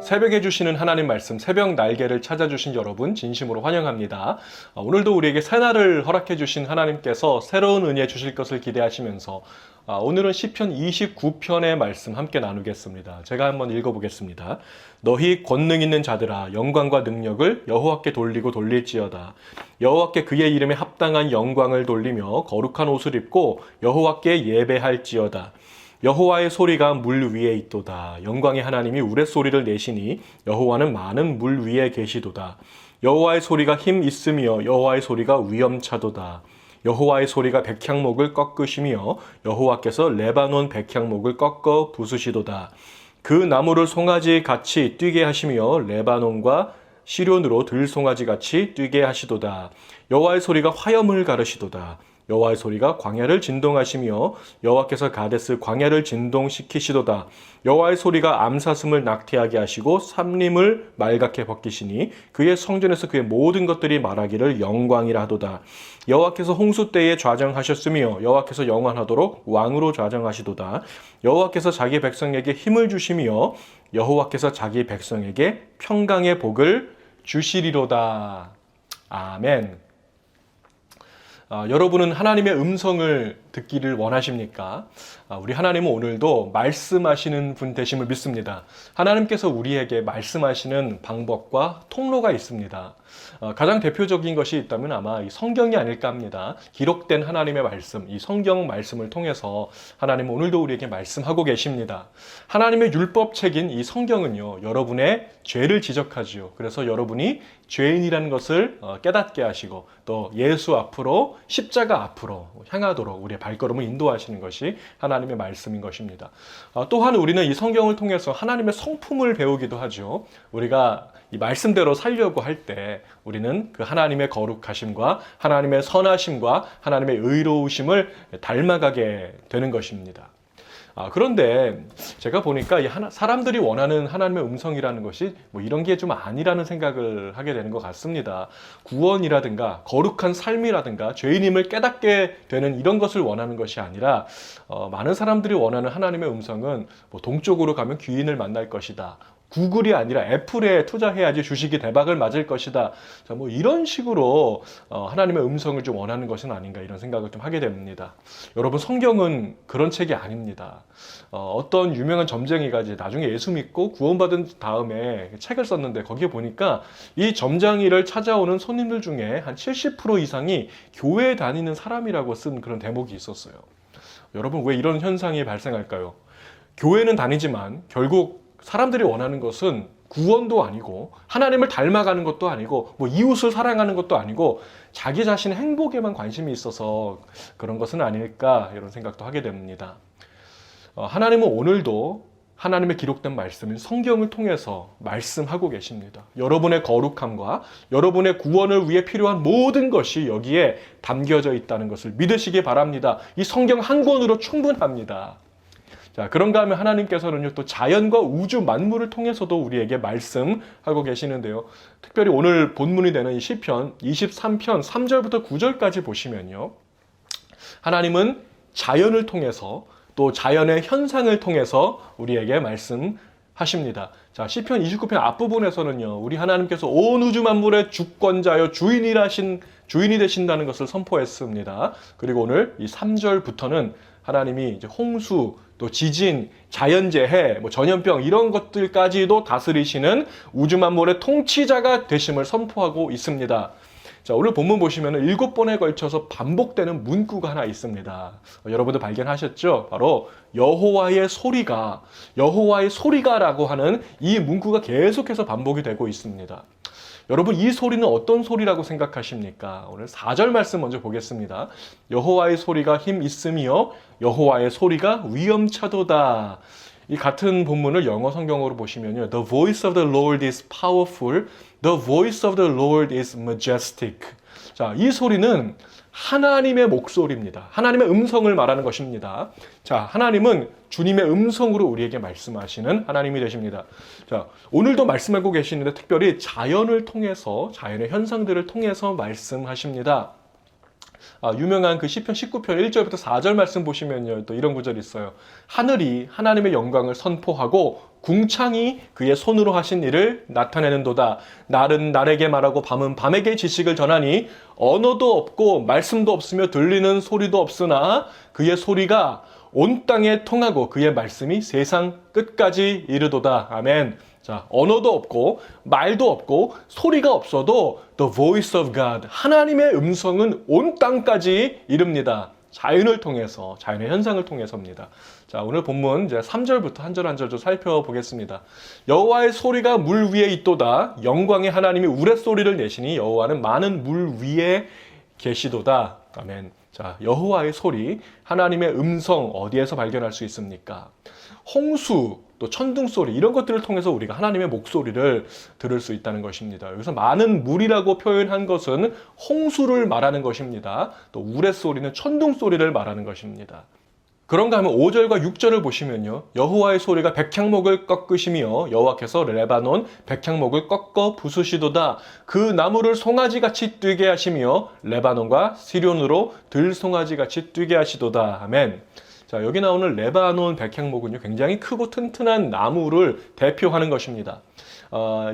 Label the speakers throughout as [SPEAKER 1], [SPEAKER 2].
[SPEAKER 1] 새벽에 주시는 하나님 말씀, 새벽 날개를 찾아주신 여러분 진심으로 환영합니다. 오늘도 우리에게 새날을 허락해 주신 하나님께서 새로운 은혜 주실 것을 기대하시면서 오늘은 시편 29편의 말씀 함께 나누겠습니다. 제가 한번 읽어보겠습니다. 너희 권능 있는 자들아 영광과 능력을 여호와께 돌리고 돌릴지어다. 여호와께 그의 이름에 합당한 영광을 돌리며 거룩한 옷을 입고 여호와께 예배할지어다. 여호와의 소리가 물 위에 있도다. 영광의 하나님이 우레소리를 내시니 여호와는 많은 물 위에 계시도다. 여호와의 소리가 힘 있으며 여호와의 소리가 위엄차도다. 여호와의 소리가 백향목을 꺾으시며 여호와께서 레바논 백향목을 꺾어 부수시도다. 그 나무를 송아지 같이 뛰게 하시며 레바논과 시련으로 들송아지 같이 뛰게 하시도다. 여호와의 소리가 화염을 가르시도다. 여호와의 소리가 광야를 진동하시며 여호와께서 가데스 광야를 진동시키시도다. 여호와의 소리가 암사슴을 낙태하게 하시고 삼림을 말갛게 벗기시니 그의 성전에서 그의 모든 것들이 말하기를 영광이라 하도다. 여호와께서 홍수 때에 좌정하셨으며 여호와께서 영원하도록 왕으로 좌정하시도다. 여호와께서 자기 백성에게 힘을 주시며 여호와께서 자기 백성에게 평강의 복을 주시리로다. 아멘. 여러분은 하나님의 음성을 듣기를 원하십니까? 우리 하나님은 오늘도 말씀하시는 분 되심을 믿습니다. 하나님께서 우리에게 말씀하시는 방법과 통로가 있습니다. 가장 대표적인 것이 있다면 아마 이 성경이 아닐까 합니다. 기록된 하나님의 말씀, 이 성경 말씀을 통해서 하나님은 오늘도 우리에게 말씀하고 계십니다. 하나님의 율법책인 이 성경은요, 여러분의 죄를 지적하지요. 그래서 여러분이 죄인이라는 것을 깨닫게 하시고 또 예수 앞으로 십자가 앞으로 향하도록 우리의 발걸음을 인도하시는 것이 하나님의 말씀인 것입니다. 또한 우리는 이 성경을 통해서 하나님의 성품을 배우기도 하죠. 우리가 이 말씀대로 살려고 할 때 우리는 그 하나님의 거룩하심과 하나님의 선하심과 하나님의 의로우심을 닮아가게 되는 것입니다. 그런데 제가 보니까 사람들이 원하는 하나님의 음성이라는 것이 뭐 이런 게 좀 아니라는 생각을 하게 되는 것 같습니다. 구원이라든가 거룩한 삶이라든가 죄인임을 깨닫게 되는 이런 것을 원하는 것이 아니라 많은 사람들이 원하는 하나님의 음성은 뭐 동쪽으로 가면 귀인을 만날 것이다. 구글이 아니라 애플에 투자해야지 주식이 대박을 맞을 것이다. 자, 뭐 이런 식으로 하나님의 음성을 좀 원하는 것은 아닌가 이런 생각을 좀 하게 됩니다. 여러분 성경은 그런 책이 아닙니다. 어떤 유명한 점쟁이가 이제 나중에 예수 믿고 구원받은 다음에 책을 썼는데 거기에 보니까 이 점쟁이를 찾아오는 손님들 중에 한 70% 이상이 교회에 다니는 사람이라고 쓴 그런 대목이 있었어요. 여러분 왜 이런 현상이 발생할까요? 교회는 다니지만 결국 사람들이 원하는 것은 구원도 아니고 하나님을 닮아가는 것도 아니고 뭐 이웃을 사랑하는 것도 아니고 자기 자신의 행복에만 관심이 있어서 그런 것은 아닐까 이런 생각도 하게 됩니다. 하나님은 오늘도 하나님의 기록된 말씀인 성경을 통해서 말씀하고 계십니다. 여러분의 거룩함과 여러분의 구원을 위해 필요한 모든 것이 여기에 담겨져 있다는 것을 믿으시기 바랍니다. 이 성경 한 권으로 충분합니다. 자, 그런가 하면 하나님께서는요, 또 자연과 우주 만물을 통해서도 우리에게 말씀하고 계시는데요. 특별히 오늘 본문이 되는 이 시편 23편 3절부터 9절까지 보시면요. 하나님은 자연을 통해서 또 자연의 현상을 통해서 우리에게 말씀하십니다. 자, 시편 29편 앞부분에서는요, 우리 하나님께서 온 우주 만물의 주권자여 주인이 되신다는 것을 선포했습니다. 그리고 오늘 이 3절부터는 하나님이 이제 홍수, 또 지진, 자연재해, 전염병 이런 것들까지도 다스리시는 우주 만물의 통치자가 되심을 선포하고 있습니다. 자, 오늘 본문 보시면 7번에 걸쳐서 반복되는 문구가 하나 있습니다. 여러분도 발견하셨죠? 바로 여호와의 소리가라고 하는 이 문구가 계속해서 반복이 되고 있습니다. 여러분 이 소리는 어떤 소리라고 생각하십니까? 오늘 4절 말씀 먼저 보겠습니다. 여호와의 소리가 힘 있으며 여호와의 소리가 위엄차도다. 이 같은 본문을 영어 성경으로 보시면요. The voice of the Lord is powerful. The voice of the Lord is majestic. 자, 이 소리는 하나님의 목소리입니다. 하나님의 음성을 말하는 것입니다. 자, 하나님은 주님의 음성으로 우리에게 말씀하시는 하나님이 되십니다. 자, 오늘도 말씀하고 계시는데 특별히 자연을 통해서, 자연의 현상들을 통해서 말씀하십니다. 유명한 그 시편 19편 1절부터 4절 말씀 보시면요. 또 이런 구절이 있어요. 하늘이 하나님의 영광을 선포하고 궁창이 그의 손으로 하신 일을 나타내는도다. 날은 날에게 말하고 밤은 밤에게 지식을 전하니 언어도 없고 말씀도 없으며 들리는 소리도 없으나 그의 소리가 온 땅에 통하고 그의 말씀이 세상 끝까지 이르도다. 아멘. 자, 언어도 없고 말도 없고 소리가 없어도 The voice of God, 하나님의 음성은 온 땅까지 이릅니다. 자연을 통해서, 자연의 현상을 통해서입니다. 자, 오늘 본문 이제 3절부터 한 절 한 절 좀 살펴보겠습니다. 여호와의 소리가 물 위에 있도다. 영광의 하나님이 우레소리를 내시니 여호와는 많은 물 위에 계시도다. 아멘. 자, 여호와의 소리, 하나님의 음성 어디에서 발견할 수 있습니까? 홍수, 또 천둥 소리 이런 것들을 통해서 우리가 하나님의 목소리를 들을 수 있다는 것입니다. 여기서 많은 물이라고 표현한 것은 홍수를 말하는 것입니다. 또 우레소리는 천둥 소리를 말하는 것입니다. 그런가 하면 5절과 6절을 보시면요. 여호와의 소리가 백향목을 꺾으시며 여호와께서 레바논 백향목을 꺾어 부수시도다. 그 나무를 송아지같이 뛰게 하시며 레바논과 시련으로 들송아지같이 뛰게 하시도다. 아멘. 자, 여기 나오는 레바논 백향목은요, 굉장히 크고 튼튼한 나무를 대표하는 것입니다.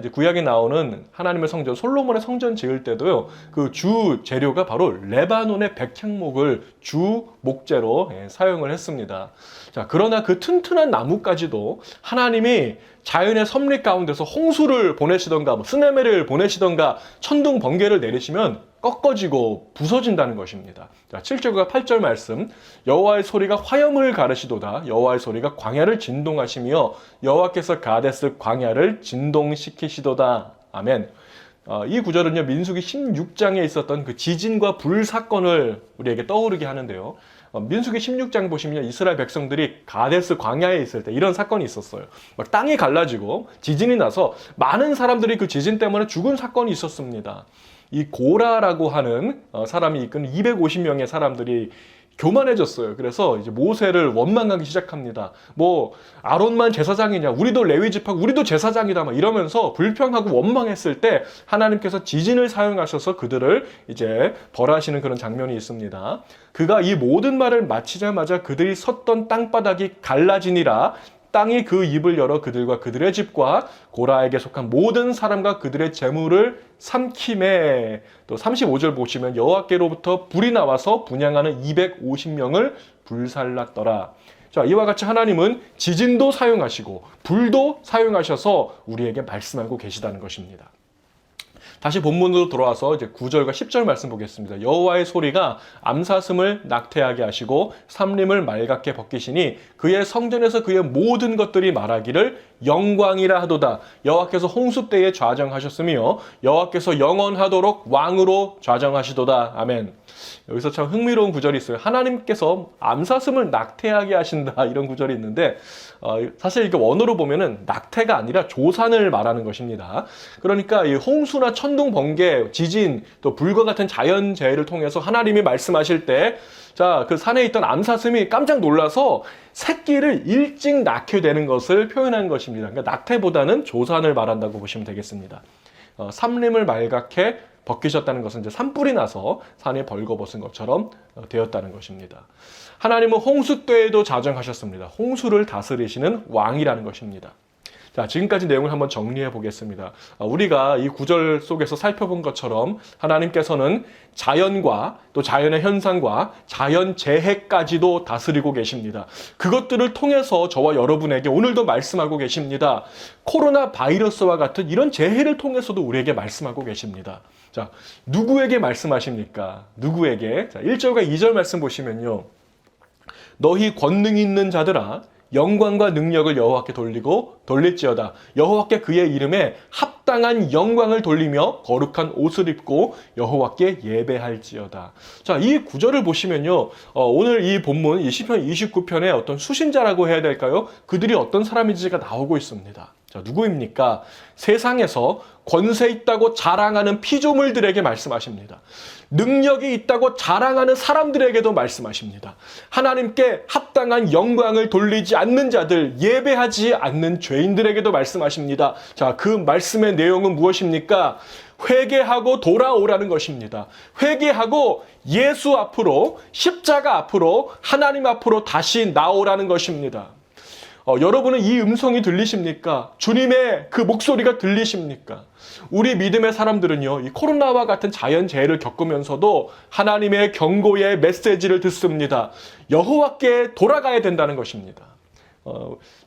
[SPEAKER 1] 이제 구약에 나오는 하나님의 성전, 솔로몬의 성전 지을 때도요, 그 주 재료가 바로 레바논의 백향목을 주 목재로 사용을 했습니다. 자, 그러나 그 튼튼한 나무까지도 하나님이 자연의 섭리 가운데서 홍수를 보내시던가, 쓰네미를 보내시던가, 천둥 번개를 내리시면 꺾어지고 부서진다는 것입니다. 자, 7절과 8절 말씀. 여호와의 소리가 화염을 가르시도다. 여호와의 소리가 광야를 진동하시며 여호와께서 가데스 광야를 진동시키시도다. 아멘. 이 구절은요, 민수기 16장에 있었던 그 지진과 불 사건을 우리에게 떠오르게 하는데요. 민수기 16장 보시면 이스라엘 백성들이 가데스 광야에 있을 때 이런 사건이 있었어요. 막 땅이 갈라지고 지진이 나서 많은 사람들이 그 지진 때문에 죽은 사건이 있었습니다. 이 고라라고 하는 사람이 이끄는 250명의 사람들이 교만해졌어요. 그래서 이제 모세를 원망하기 시작합니다. 뭐 아론만 제사장이냐, 우리도 레위 지파고 우리도 제사장이다, 막 이러면서 불평하고 원망했을 때 하나님께서 지진을 사용하셔서 그들을 이제 벌하시는 그런 장면이 있습니다. 그가 이 모든 말을 마치자마자 그들이 섰던 땅바닥이 갈라지니라. 땅이 그 입을 열어 그들과 그들의 집과 고라에게 속한 모든 사람과 그들의 재물을 삼킴에. 또 35절 보시면 여호와께로부터 불이 나와서 분향하는 250명을 불살랐더라. 자, 이와 같이 하나님은 지진도 사용하시고 불도 사용하셔서 우리에게 말씀하고 계시다는 것입니다. 다시 본문으로 돌아와서 이제 9절과 10절 말씀 보겠습니다. 여호와의 소리가 암사슴을 낙태하게 하시고 삼림을 말갛게 벗기시니 그의 성전에서 그의 모든 것들이 말하기를 영광이라 하도다. 여호와께서 홍수 때에 좌정하셨으며 여호와께서 영원하도록 왕으로 좌정하시도다. 아멘. 여기서 참 흥미로운 구절이 있어요. 하나님께서 암사슴을 낙태하게 하신다, 이런 구절이 있는데 사실 이게 원어로 보면은 낙태가 아니라 조산을 말하는 것입니다. 그러니까 이 홍수나 천둥, 번개, 지진, 또 불과 같은 자연재해를 통해서 하나님이 말씀하실 때, 자, 그 산에 있던 암사슴이 깜짝 놀라서 새끼를 일찍 낳게 되는 것을 표현한 것입니다. 그러니까 낙태보다는 조산을 말한다고 보시면 되겠습니다. 삼림을 말갛게 벗기셨다는 것은 이제 산불이 나서 산이 벌거벗은 것처럼 되었다는 것입니다. 하나님은 홍수 때에도 자정하셨습니다. 홍수를 다스리시는 왕이라는 것입니다. 자, 지금까지 내용을 한번 정리해 보겠습니다. 우리가 이 구절 속에서 살펴본 것처럼 하나님께서는 자연과 또 자연의 현상과 자연재해까지도 다스리고 계십니다. 그것들을 통해서 저와 여러분에게 오늘도 말씀하고 계십니다. 코로나 바이러스와 같은 이런 재해를 통해서도 우리에게 말씀하고 계십니다. 자, 누구에게 말씀하십니까? 누구에게? 자, 1절과 2절 말씀 보시면요. 너희 권능 있는 자들아, 영광과 능력을 여호와께 돌리고 돌릴지어다. 여호와께 그의 이름에 합당한 영광을 돌리며 거룩한 옷을 입고 여호와께 예배할지어다. 자, 이 구절을 보시면요, 오늘 이 본문, 이 시편 29편의 어떤 수신자라고 해야 될까요? 그들이 어떤 사람인지가 나오고 있습니다. 자, 누구입니까? 세상에서 권세 있다고 자랑하는 피조물들에게 말씀하십니다. 능력이 있다고 자랑하는 사람들에게도 말씀하십니다. 하나님께 합당한 영광을 돌리지 않는 자들, 예배하지 않는 죄인들에게도 말씀하십니다. 자, 그 말씀의 내용은 무엇입니까? 회개하고 돌아오라는 것입니다. 회개하고 예수 앞으로, 십자가 앞으로, 하나님 앞으로 다시 나오라는 것입니다. 여러분은 이 음성이 들리십니까? 주님의 그 목소리가 들리십니까? 우리 믿음의 사람들은요, 이 코로나와 같은 자연재해를 겪으면서도 하나님의 경고의 메시지를 듣습니다. 여호와께 돌아가야 된다는 것입니다.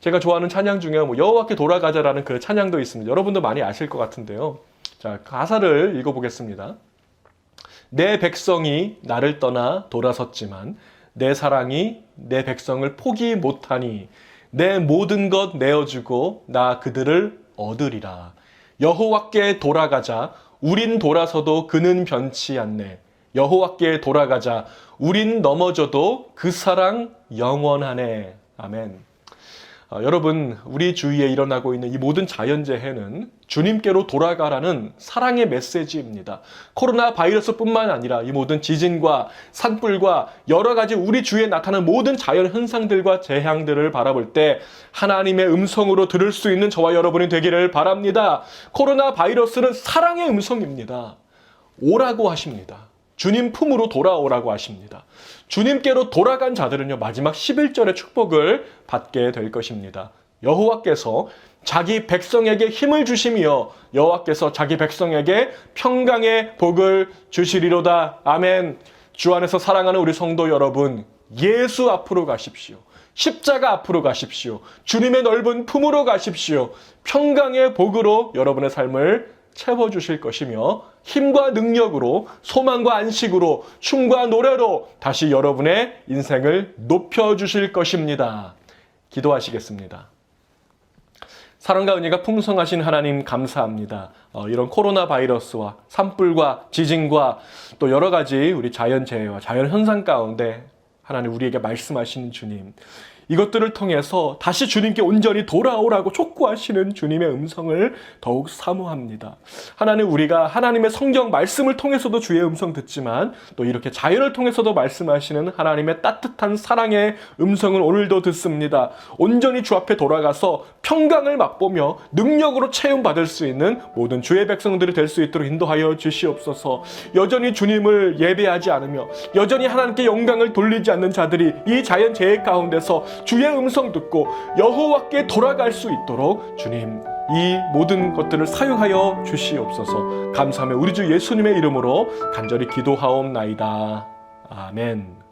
[SPEAKER 1] 제가 좋아하는 찬양 중에 여호와께 돌아가자라는 그 찬양도 있습니다. 여러분도 많이 아실 것 같은데요. 자, 가사를 읽어보겠습니다. 내 백성이 나를 떠나 돌아섰지만 내 사랑이 내 백성을 포기 못하니 내 모든 것 내어주고 나 그들을 얻으리라. 여호와께 돌아가자. 우린 돌아서도 그는 변치 않네. 여호와께 돌아가자. 우린 넘어져도 그 사랑 영원하네. 아멘. 여러분, 우리 주위에 일어나고 있는 이 모든 자연재해는 주님께로 돌아가라는 사랑의 메시지입니다. 코로나 바이러스뿐만 아니라 이 모든 지진과 산불과 여러 가지 우리 주위에 나타나는 모든 자연 현상들과 재앙들을 바라볼 때 하나님의 음성으로 들을 수 있는 저와 여러분이 되기를 바랍니다. 코로나 바이러스는 사랑의 음성입니다. 오라고 하십니다. 주님 품으로 돌아오라고 하십니다. 주님께로 돌아간 자들은요, 마지막 11절의 축복을 받게 될 것입니다. 여호와께서 자기 백성에게 힘을 주시며 여호와께서 자기 백성에게 평강의 복을 주시리로다. 아멘. 주 안에서 사랑하는 우리 성도 여러분, 예수 앞으로 가십시오. 십자가 앞으로 가십시오. 주님의 넓은 품으로 가십시오. 평강의 복으로 여러분의 삶을 채워주실 것이며 힘과 능력으로 소망과 안식으로 춤과 노래로 다시 여러분의 인생을 높여주실 것입니다. 기도하시겠습니다. 사랑과 은혜가 풍성하신 하나님 감사합니다. 이런 코로나 바이러스와 산불과 지진과 또 여러 가지 우리 자연재해와 자연현상 가운데 하나님 우리에게 말씀하시는 주님, 이것들을 통해서 다시 주님께 온전히 돌아오라고 촉구하시는 주님의 음성을 더욱 사모합니다. 하나님, 우리가 하나님의 성경 말씀을 통해서도 주의 음성 듣지만 또 이렇게 자연을 통해서도 말씀하시는 하나님의 따뜻한 사랑의 음성을 오늘도 듣습니다. 온전히 주 앞에 돌아가서 평강을 맛보며 능력으로 체험받을 수 있는 모든 주의 백성들이 될 수 있도록 인도하여 주시옵소서. 여전히 주님을 예배하지 않으며 여전히 하나님께 영광을 돌리지 않는 자들이 이 자연재해 가운데서 주의 음성 듣고 여호와께 돌아갈 수 있도록 주님 이 모든 것들을 사용하여 주시옵소서. 감사하며 우리 주 예수님의 이름으로 간절히 기도하옵나이다. 아멘.